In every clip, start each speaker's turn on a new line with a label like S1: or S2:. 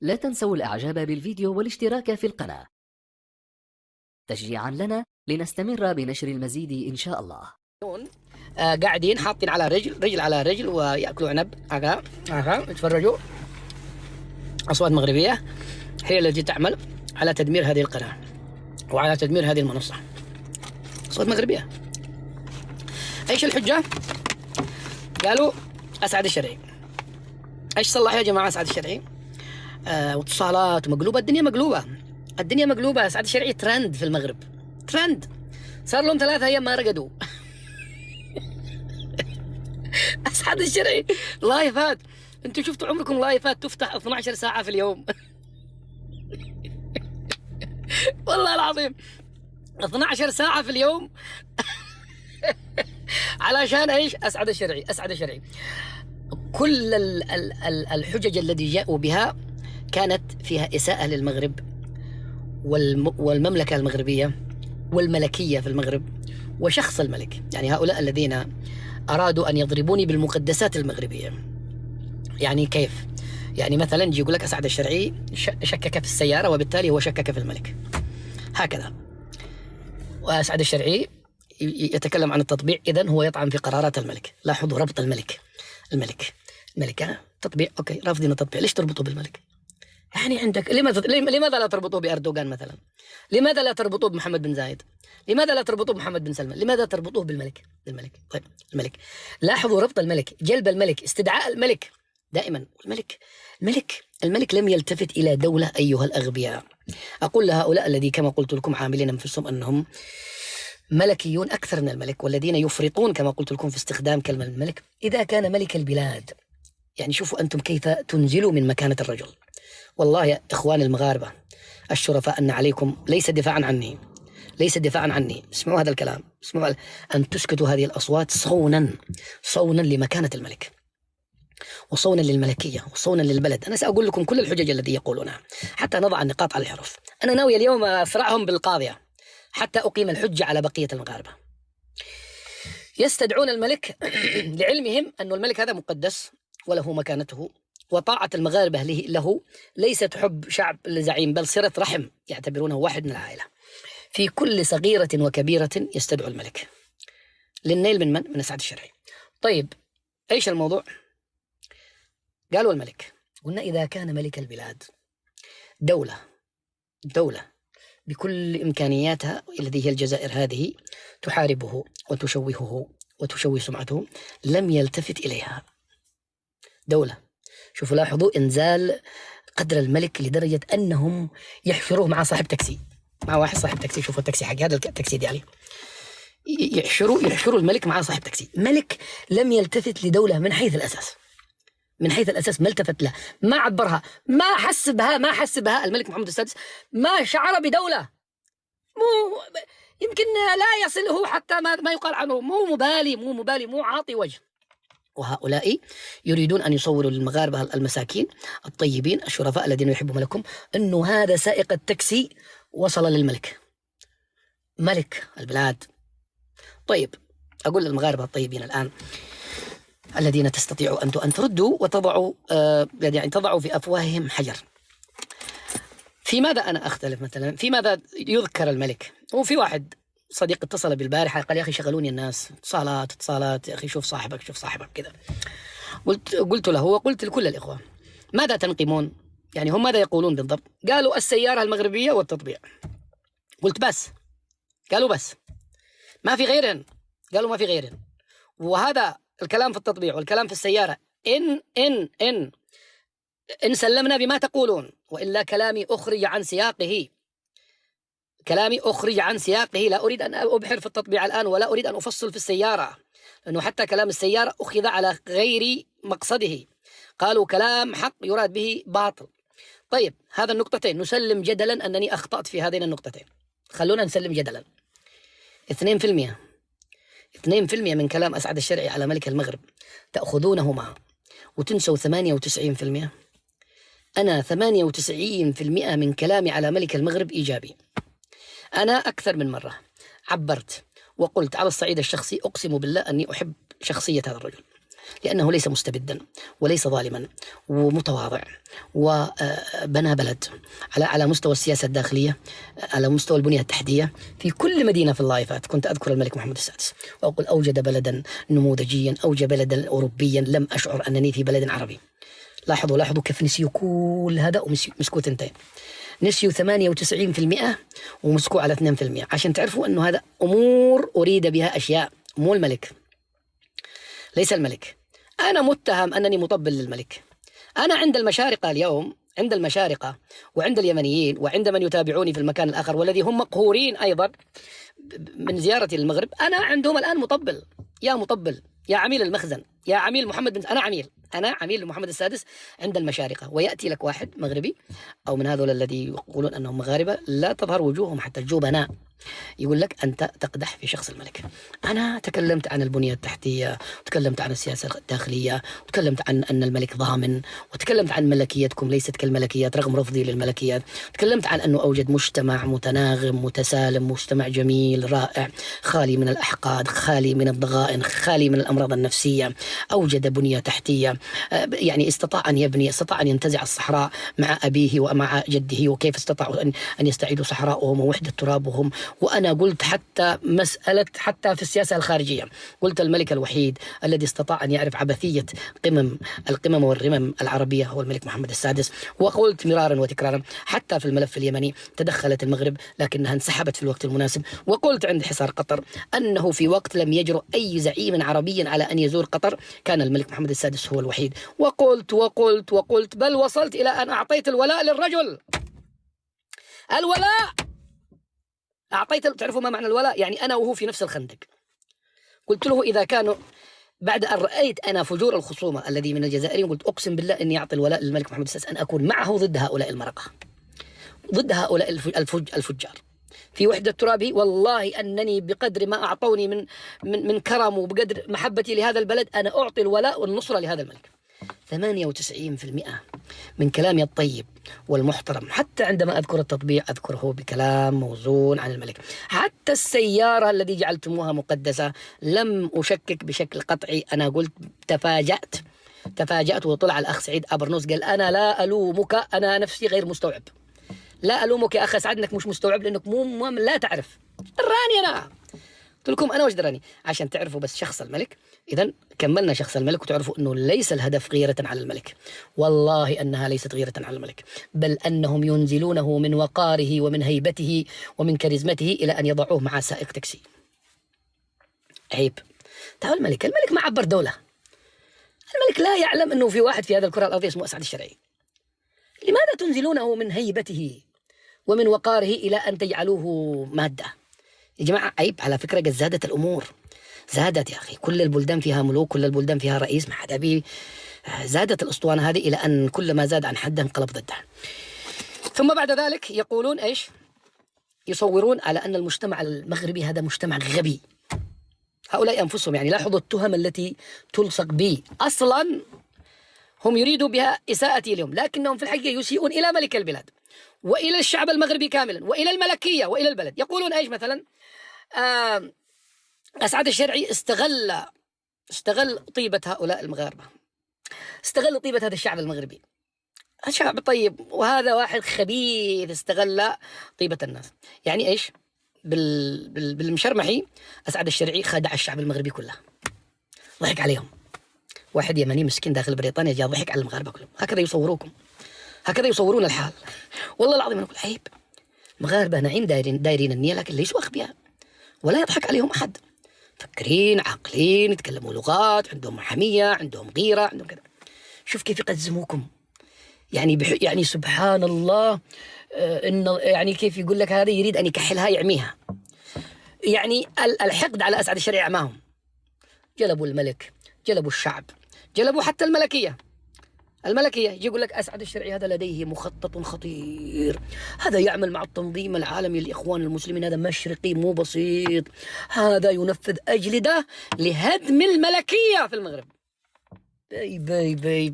S1: لا تنسوا الإعجاب بالفيديو والاشتراك في القناة تشجيعا لنا لنستمر بنشر المزيد إن شاء الله.
S2: قاعدين حاطين على رجل على رجل ويأكلوا عنب. هكا اتفرجوا. أصوات مغربية هي التي تعمل على تدمير هذه القناة وعلى تدمير هذه المنصة. أصوات مغربية. ايش الحجة؟ قالوا أسعد الشرعي. ايش صلح يا جماعة أسعد الشرعي؟ واتصالات ومقلوبة. الدنيا مقلوبة. أسعد الشرعي ترند في المغرب، ترند. صار لهم 3 أيام ما رقدوا. أسعد الشرعي لايفات. انتوا شفتوا عمركم لايفات تفتح 12 ساعة في اليوم؟ والله العظيم 12 ساعة في اليوم. علشان ايش؟ أسعد الشرعي. كل الحجج التي جاءوا بها كانت فيها إساءة للمغرب والمملكة المغربية والملكية في المغرب وشخص الملك. يعني هؤلاء الذين أرادوا أن يضربوني بالمقدسات المغربية. يعني كيف؟ يعني مثلا يجي يقول لك أسعد الشرعي شكك في السيارة وبالتالي هو شكك في الملك، هكذا. وأسعد الشرعي يتكلم عن التطبيع، إذن هو يطعن في قرارات الملك. لاحظوا ربط الملك تطبيع. أوكي، رافضين التطبيع، ليش تربطوا بالملك؟ يعني عندك لماذا لا تربطوه بأردوغان مثلا؟ لماذا لا تربطوه بمحمد بن زايد؟ لماذا لا تربطوه بمحمد بن سلمان؟ لماذا تربطوه بالملك؟ طيب، الملك. لاحظوا ربط الملك، جلب الملك، استدعاء الملك. دائما الملك لم يلتفت إلى دولة أيها الأغبياء. أقول لهؤلاء الذي كما قلت لكم عاملين أنفسهم أنهم ملكيون أكثر من الملك، والذين يفرطون كما قلت لكم في استخدام كلمة الملك، إذا كان ملك البلاد. يعني شوفوا أنتم كيف تنزلوا من مكانة الرجل. والله يا إخوان المغاربة الشرفاء أن عليكم ليس دفاعا عني، اسمعوا هذا الكلام، اسمعوا أن تسكتوا هذه الأصوات صونا لمكانة الملك وصونا للملكية وصونا للبلد. أنا سأقول لكم كل الحجج التي يقولونها حتى نضع النقاط على الحروف. أنا ناوي اليوم أصرعهم بالقاضية حتى أقيم الحجة على بقية المغاربة. يستدعون الملك لعلمهم أن الملك هذا مقدس وله مكانته، وطاعة المغاربة له ليست حب شعب لزعيم بل صلة رحم، يعتبرونه واحد من العائلة. في كل صغيرة وكبيرة يستدعو الملك للنيل من أسعد الشرعي. طيب، إيش الموضوع؟ قالوا الملك، قلنا إذا كان ملك البلاد دولة بكل إمكانياتها التي هي الجزائر هذه تحاربه وتشوهه وتشوه سمعته، لم يلتفت إليها. دولة، شوفوا لاحظوا إنزال قدر الملك لدرجة أنهم يحشروه مع صاحب تاكسي، مع واحد صاحب تاكسي. شوفوا التاكسي حق هذا التاكسي دي عليه، يحشروا الملك مع صاحب تاكسي. ملك لم يلتفت لدولة من حيث الأساس ما التفت له، ما عبرها، ما حس بها. الملك محمد السادس ما شعر بدولة، يمكن لا يصله حتى ما يقال عنه، مو مبالي، مو عاطي وجه. وهؤلاء يريدون أن يصوروا للمغاربة المساكين الطيبين الشرفاء الذين يحبهم لكم أنه هذا سائق التاكسي وصل للملك، ملك البلاد. طيب، أقول للمغاربة الطيبين الآن الذين تستطيعوا أن تردوا وتضعوا يعني تضعوا في أفواههم حجر. في ماذا أنا أختلف؟ مثلا في ماذا يذكر الملك؟ وفي واحد صديق اتصل بالبارحة قال يا أخي شغلوني الناس، اتصالات يا أخي، شوف صاحبك كذا. قلت له وقلت لكل الإخوة ماذا تنقمون؟ يعني هم ماذا يقولون بالضبط؟ قالوا السيارة المغربية والتطبيع. قلت بس. قالوا بس، ما في غيرهن. قالوا ما في غيرهن. وهذا الكلام في التطبيع والكلام في السيارة إن سلمنا بما تقولون، وإلا كلامي أخرج عن سياقه. لا أريد أن أبحر في التطبيع الآن، ولا أريد أن أفصل في السيارة، لأنه حتى كلام السيارة أخذ على غير مقصده. قالوا كلام حق يراد به باطل. طيب، هذا النقطتين نسلم جدلا أنني أخطأت في هذين النقطتين. خلونا نسلم جدلا 2% من كلام أسعد الشرعي على ملك المغرب تأخذونهما وتنسوا 98%. أنا 98% من كلامي على ملك المغرب إيجابي. أنا أكثر من مرة عبرت وقلت على الصعيد الشخصي أقسم بالله أني أحب شخصية هذا الرجل، لأنه ليس مستبدا وليس ظالما ومتواضع، وبنى بلد على مستوى السياسة الداخلية، على مستوى البنية التحتية. في كل مدينة في اللايفات كنت أذكر الملك محمد السادس وأقول أوجد بلدا نموذجيا، أوجد بلدا أوروبيا، لم أشعر أنني في بلد عربي. لاحظوا كيف نسيوا كل هذا ومسكوا تنتين، نسيوا 98% ومسكوا على 2%، عشان تعرفوا أنه هذا أمور أريد بها أشياء، مو الملك، ليس الملك. أنا متهم أنني مطبل للملك. أنا عند المشارقة اليوم، عند المشارقة وعند اليمنيين وعند من يتابعوني في المكان الآخر والذي هم مقهورين أيضا من زيارتي للمغرب، أنا عندهم الآن مطبل. يا مطبل، يا عميل المخزن، يا عميل محمد بن، أنا عميل محمد السادس عند المشارقة. ويأتي لك واحد مغربي أو من هذول الذي يقولون أنهم مغاربة لا تظهر وجوههم حتى الجبناء، يقول لك أنت تقدح في شخص الملك. أنا تكلمت عن البنية التحتية، وتكلمت عن السياسة الداخلية، وتكلمت عن أن الملك ضامن، وتكلمت عن ملكيتكم ليست كالملكيات رغم رفضي للملكيات، تكلمت عن أنه أوجد مجتمع متناغم متسالم، مجتمع جميل رائع خالي من الأحقاد، خالي من الضغائن، خالي من الأمراض النفسية، أوجد بنية تحتية، يعني استطاع أن يبني، استطاع أن ينتزع الصحراء مع أبيه ومع جده، وكيف استطاعوا أن يستعيدوا صحراءهم ووحدة ترابهم. وأنا قلت حتى في السياسة الخارجية، قلت الملك الوحيد الذي استطاع أن يعرف عبثية القمم والرمم العربية هو الملك محمد السادس. وقلت مرارا وتكرارا حتى في الملف اليمني تدخلت المغرب لكنها انسحبت في الوقت المناسب. وقلت عند حصار قطر أنه في وقت لم يجرؤ أي زعيم عربي على أن يزور قطر كان الملك محمد السادس هو الوحيد. وقلت بل وصلت إلى أن أعطيت الولاء للرجل. الولاء أعطيت، تعرفوا ما معنى الولاء؟ يعني أنا وهو في نفس الخندق. قلت له إذا كانوا بعد أن رأيت أنا فجور الخصومة الذي من الجزائريين، قلت أقسم بالله إني أعطي الولاء للملك محمد السادس أن أكون معه ضد هؤلاء المرقة، ضد هؤلاء الفجار في وحدة ترابه. والله أنني بقدر ما أعطوني من كرم وبقدر محبتي لهذا البلد أنا أعطي الولاء والنصرة لهذا الملك. 98% من كلامي الطيب والمحترم، حتى عندما أذكر التطبيع أذكره بكلام موزون عن الملك. حتى السيارة التي جعلتموها مقدسة لم أشكك بشكل قطعي. أنا قلت تفاجأت وطلع الأخ سعيد أبرنوس قال أنا لا ألومك، أنا نفسي غير مستوعب. لا ألومك يا أخي سعد أنك مش مستوعب لأنك لا تعرف. دراني أنا، قلت لكم أنا وش دراني عشان تعرفوا بس شخص الملك. إذا كملنا شخص الملك وتعرفوا أنه ليس الهدف غيرة على الملك، والله أنها ليست غيرة على الملك، بل أنهم ينزلونه من وقاره ومن هيبته ومن كاريزمته إلى أن يضعوه مع سائق تاكسي. عيب. تعال الملك ما عبر دولة. الملك لا يعلم أنه في واحد في هذا الكرة الأرضية اسمه أسعد الشرعي. لماذا تنزلونه من هيبته ومن وقاره إلى أن تجعلوه مادة؟ يا جماعة عيب على فكرة. قد زادت الأمور، زادت يا أخي. كل البلدان فيها ملوك، كل البلدان فيها رئيس، ما حدا بيه. زادت الأسطوانة هذه إلى أن كل ما زاد عن حده انقلب ضده. ثم بعد ذلك يقولون إيش؟ يصورون على أن المجتمع المغربي هذا مجتمع غبي. هؤلاء أنفسهم يعني لاحظوا التهم التي تلصق بي. أصلا هم يريدوا بها إساءتي لهم، لكنهم في الحقيقة يسيئون إلى ملك البلاد وإلى الشعب المغربي كاملا وإلى الملكية وإلى البلد. يقولون إيش مثلا؟ أسعد الشرعي استغل طيبة هؤلاء المغاربة، استغل طيبة هذا الشعب المغربي. الشعب طيب وهذا واحد خبيث استغل طيبة الناس. يعني إيش؟ بالمشرمحي أسعد الشرعي خدع الشعب المغربي كله، ضحك عليهم. واحد يمني مسكين داخل بريطانيا جاء ضحك على المغاربة كلهم. هكذا يصوروكم، هكذا يصورون الحال. والله العظيم أنا أقول عيب. المغاربة نعيم دايرين النية لكن ليسوا أغبياء ولا يضحك عليهم أحد. فكرين، عاقلين، يتكلموا لغات، عندهم حمية، عندهم غيرة، عندهم كذا. شوف كيف يقزموكم. يعني سبحان الله. إن يعني كيف يقول لك هذا يريد أن يكحلها يعميها. يعني الحقد على أسعد الشرعي أعماهم. جلبوا الملك، جلبوا الشعب، جلبوا حتى الملكية. يجي يقول لك أسعد الشرعي هذا لديه مخطط خطير، هذا يعمل مع التنظيم العالمي للإخوان المسلمين، هذا مشرقي مو بسيط، هذا ينفذ أجندة لهدم الملكية في المغرب. بي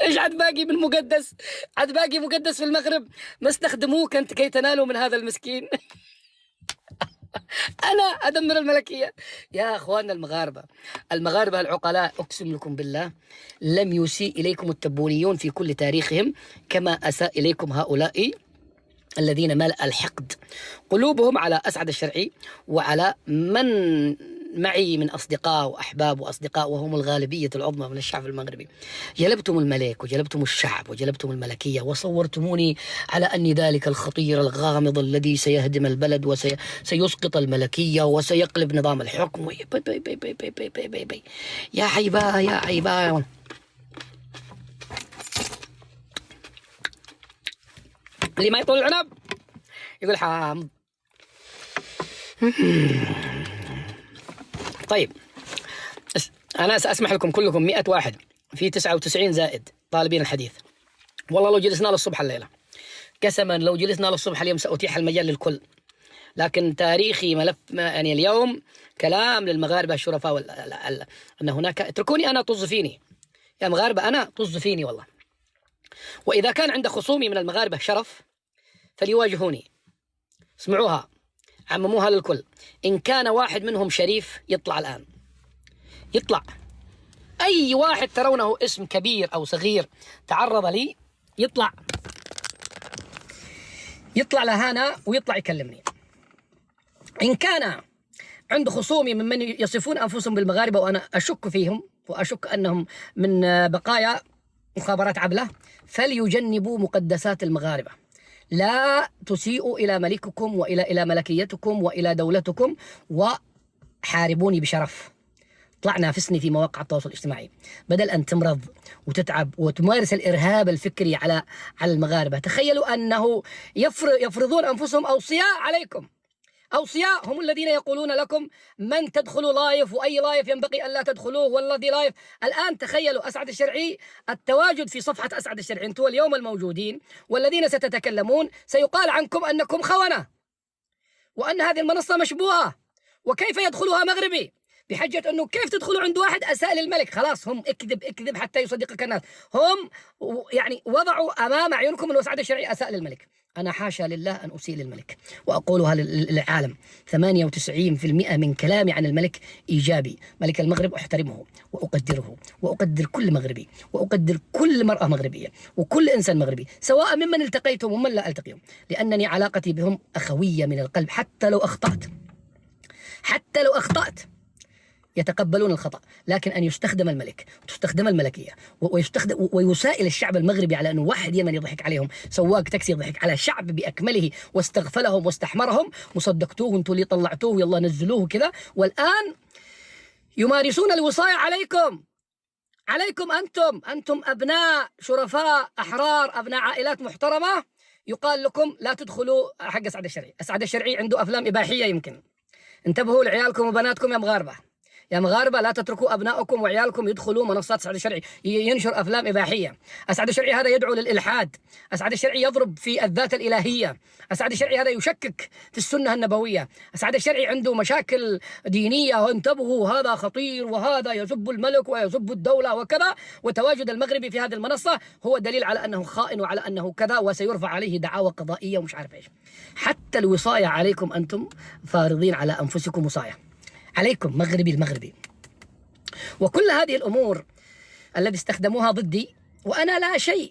S2: ايش عاد باقي من مقدس؟ عاد باقي مقدس في المغرب ما استخدموه كي تنالوا من هذا المسكين. أنا أدمر الملكية. يا أخواننا المغاربة العقلاء، أقسم لكم بالله لم يسيء إليكم التبونيون في كل تاريخهم كما أساء إليكم هؤلاء الذين ملأ الحقد قلوبهم على أسعد الشرعي وعلى من معي من أصدقاء وأحباب وأصدقاء، وهم الغالبية العظمى من الشعب المغربي. جلبتم الملك وجلبتم الشعب وجلبتم الملكية وصورتموني على أني ذلك الخطير الغامض الذي سيهدم البلد وسيسقط الملكية وسيقلب نظام الحكم. بي بي بي بي بي بي بي بي بي. يا عيبا يا عيبا. اللي ما يطول العنب يقول حامض. طيب أنا سأسمح لكم كلكم 100 واحد في 99 زائد طالبين الحديث. والله لو جلسنا للصبح الليلة، قسما لو جلسنا للصبح اليوم سأتيح المجال للكل، لكن تاريخي ملف يعني اليوم كلام للمغاربة الشرفاء أن هناك، اتركوني أنا طز فيني يا مغاربة، أنا طز فيني والله. وإذا كان عند خصومي من المغاربة شرف فليواجهوني، اسمعوها عمموها للكل. إن كان واحد منهم شريف يطلع الآن، يطلع أي واحد ترونه اسم كبير أو صغير تعرض لي يطلع لهانا ويطلع يكلمني. إن كان عند خصومي ممن يصفون أنفسهم بالمغاربة وأنا أشك فيهم وأشك أنهم من بقايا مخابرات عبلة، فليجنبوا مقدسات المغاربة. لا تسيئوا إلى ملككم وإلى ملكيتكم وإلى دولتكم وحاربوني بشرف. طلع نافسني في مواقع التواصل الاجتماعي بدل أن تمرض وتتعب وتمارس الإرهاب الفكري على المغاربة. تخيلوا أنه يفرضون أنفسهم أوصياء عليكم. أوصياء هم الذين يقولون لكم من تدخلوا لايف وأي لايف ينبغي أن لا تدخلوه والذي لايف. الآن تخيلوا أسعد الشرعي، التواجد في صفحة أسعد الشرعي أنتم اليوم الموجودين والذين ستتكلمون سيقال عنكم أنكم خونة وأن هذه المنصة مشبوهة وكيف يدخلها مغربي، بحجة أنه كيف تدخلوا عند واحد أساء للملك. خلاص هم اكذب حتى يصدقك الناس. هم يعني وضعوا أمام أعينكم أن أسعد الشرعي أساء للملك. أنا حاشا لله أن أسيء للملك، وأقولها للعالم. 98% من كلامي عن الملك إيجابي. ملك المغرب أحترمه وأقدره وأقدر كل مغربي وأقدر كل مرأة مغربية وكل إنسان مغربي سواء ممن التقيتهم ومن لا ألتقيهم، لأنني علاقتي بهم أخوية من القلب. حتى لو أخطأت يتقبلون الخطأ، لكن أن يستخدم الملك وتستخدم الملكية ويسائل الشعب المغربي على أنه واحد يمني يضحك عليهم، سواق تاكسي يضحك على شعب بأكمله واستغفلهم واستحمرهم، وصدقتوه وانتوا اللي طلعتوه يلا نزلوه كذا. والآن يمارسون الوصاية عليكم أنتم أبناء شرفاء أحرار، أبناء عائلات محترمة. يقال لكم لا تدخلوا حق أسعد الشرعي. أسعد الشرعي عنده أفلام إباحية. يمكن انتبهوا لعيالكم وبناتكم يا مغاربة، لا تتركوا أبنائكم وعيالكم يدخلوا منصات أسعد الشرعي ينشر أفلام إباحية. أسعد الشرعي هذا يدعو للإلحاد. أسعد الشرعي يضرب في الذات الإلهية. أسعد الشرعي هذا يشكك في السنة النبوية. أسعد الشرعي عنده مشاكل دينية، وانتبهوا هذا خطير وهذا يسب الملك ويسب الدولة وكذا. وتواجد المغربي في هذه المنصة هو دليل على أنه خائن وعلى أنه كذا، وسيرفع عليه دعاوى قضائية ومش عارف إيش. حتى الوصاية عليكم أنتم فارضين على أنفسكم وصاية عليكم المغربي. وكل هذه الأمور التي استخدموها ضدي وأنا لا شيء